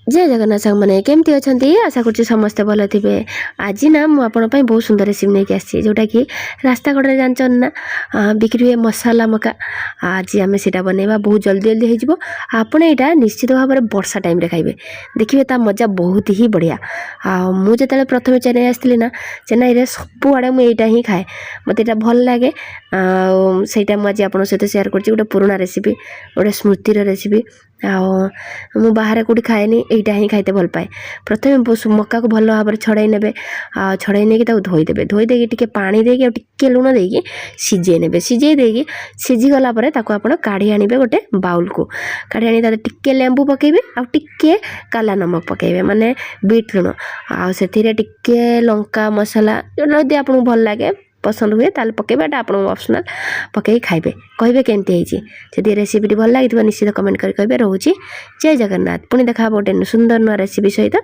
जय जगन्नाथ सांग मैंने केमती अच्छा आशा कर समस्ते भल थे। आज ना मुझे बहुत सुंदर रेसिपी नहीं आसी जोटा कि रास्ता कड़े जानचन ना बिक्री हुए मसाला मका। आज आम से बनवा बहुत जल्दी जल्दी हो आपड़ यहाँ निश्चित भाव में वर्षा टाइम खाइबे देखिए ता मजा बहुत ही बढ़िया। मुझे प्रथम चेन्नई आसती ना चेन्नई सब आड़े मुझा ही खाए मत यहाँ भल लगे से मुझे आप सहित सेयार कर गोटे पुराना रेसिपी गोटे स्मृतिर रेसिपी मु बाहर कौटी खाएनी यहीटा ही खाइते भल पाए। प्रथम मक्का को भल भाव में छड़ाई ने छड़ाई नहीं धोईदेवे धोईदे टी पानी देके टिके लुण देकी सीझे ने सीझे देकी सीझीगला आप काढ़ी आने गोटे बाउल को काढ़ी आनी टिके लेंबू पकेबे आ टिके काला नमक पकेबे माने बीट लुण आ टिके लंका मसला जदि आपको भल लगे पसंद हुए ताल पकेबा आप ऑप्शनल पकई खाइबे कहे केमती जदि रेसिपी भल लगी निश्चित कमेंट कर कहे रोचे। जय जगन्नाथ पुणी देखा गोटे सुंदर नुआ रेसिपी सहित।